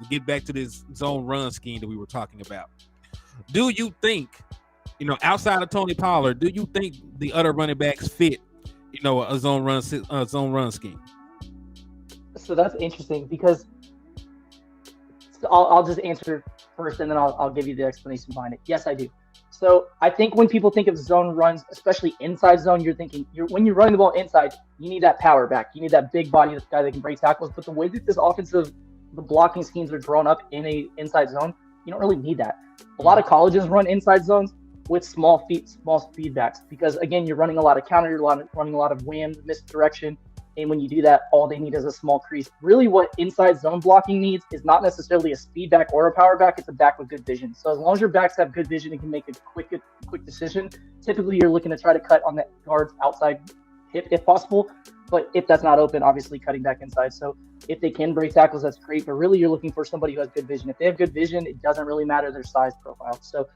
get back to this zone run scheme that we were talking about. Do you think, outside of Tony Pollard, do you think the other running backs fit, a zone run scheme? So that's interesting because I'll just answer first and then I'll give you the explanation behind it. Yes, I do. So I think when people think of zone runs, especially inside zone, you're thinking when you're running the ball inside, you need that power back. You need that big body guy that can break tackles. But the way that the blocking schemes are drawn up in a inside zone, you don't really need that. A lot of colleges run inside zones with small speedbacks because again, you're running a lot of counter, you're running a lot of wham, misdirection. And when you do that, all they need is a small crease. Really what inside zone blocking needs is not necessarily a speed back or a power back, it's a back with good vision. So as long as your backs have good vision and can make a quick decision, typically you're looking to try to cut on that guard's outside hip if possible. But if that's not open, obviously cutting back inside. So if they can break tackles, that's great. But really you're looking for somebody who has good vision. If they have good vision, it doesn't really matter their size profile. So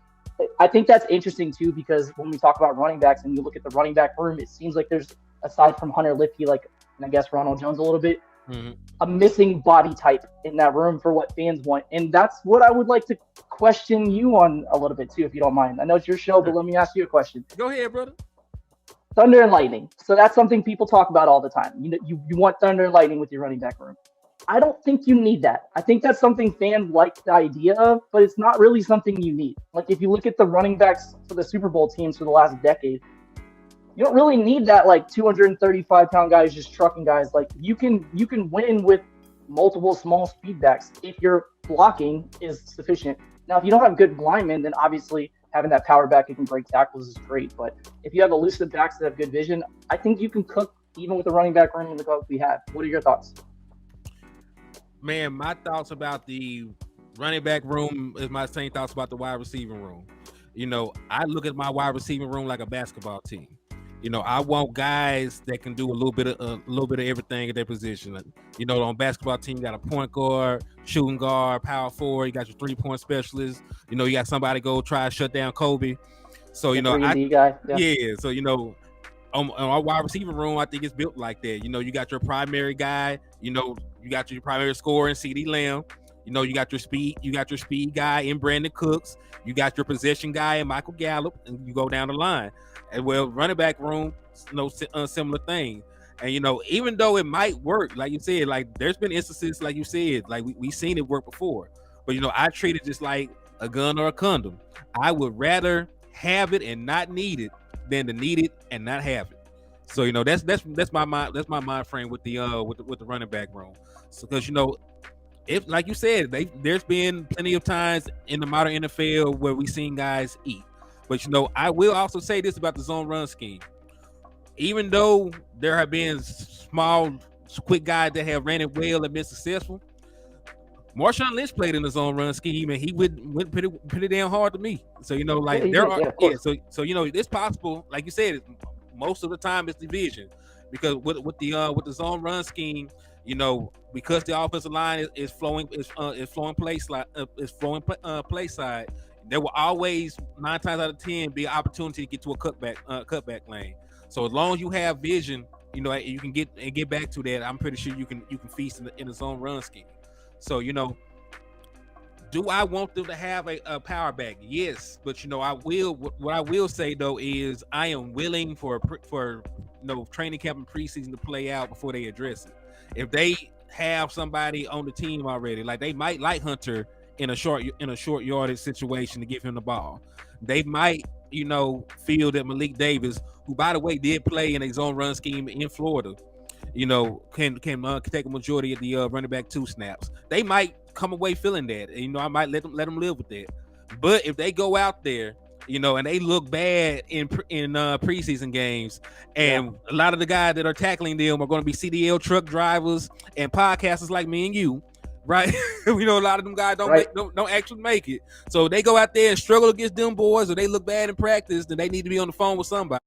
I think that's interesting too, because when we talk about running backs and you look at the running back room, it seems like there's, aside from Hunter Lipke, and I guess Ronald Jones a little bit, a missing body type in that room for what fans want. And that's what I would like to question you on a little bit too, if you don't mind. I know it's your show, but let me ask you a question. Go ahead, brother. Thunder and lightning. So that's something people talk about all the time. You want thunder and lightning with your running back room. I don't think you need that. I think that's something fans like the idea of, but it's not really something you need. Like if you look at the running backs for the Super Bowl teams for the last decade, you don't really need that 235-pound guys just trucking guys. Like you can win with multiple small speed backs if your blocking is sufficient. Now, if you don't have good linemen, then obviously having that power back who can break tackles is great. But if you have elusive backs that have good vision, I think you can cook even with the running back room that we have. What are your thoughts? Man, my thoughts about the running back room is my same thoughts about the wide receiving room. I look at my wide receiving room like a basketball team. I want guys that can do a little bit of everything at their position. On basketball team, you got a point guard, shooting guard, power forward. You got your 3-point specialist. You got somebody go try to shut down Kobe. So So on our wide receiver room, I think it's built like that. You got your primary guy. You got your primary scorer in CeeDee Lamb. You got your speed guy in Brandon Cooks. You got your possession guy in Michael Gallup, and you go down the line. And running back room, similar thing. And even though it might work, like you said, there's been instances, like you said, we seen it work before. But I treat it just like a gun or a condom. I would rather have it and not need it than to need it and not have it. So that's my mind frame with the running back room. So because if, like you said, there's been plenty of times in the modern NFL where we've seen guys eat. But I will also say this about the zone run scheme. Even though there have been small, quick guys that have ran it well and been successful, Marshawn Lynch played in the zone run scheme and he went pretty damn hard to me. So it's possible. Like you said, most of the time it's division because with the zone run scheme, because the offensive line is flowing play side. There will always 9 times out of 10 be an opportunity to get to a cutback lane. So as long as you have vision, you can get back to that. I'm pretty sure you can feast in the zone run scheme. So do I want them to have a power back? Yes, but I will. What I will say though is I am willing for training camp and preseason to play out before they address it. If they have somebody on the team already, like they might like Hunter in a short yardage situation to give him the ball. They might, feel that Malik Davis, who by the way did play in a zone run scheme in Florida, can take a majority of the running back 2 snaps. They might come away feeling that. I might let them live with that. But if they go out there, and they look bad in preseason games, and a lot of the guys that are tackling them are going to be CDL truck drivers and podcasters like me and you. Right, a lot of them guys don't actually make it. So they go out there and struggle against them boys, or they look bad in practice. Then they need to be on the phone with somebody.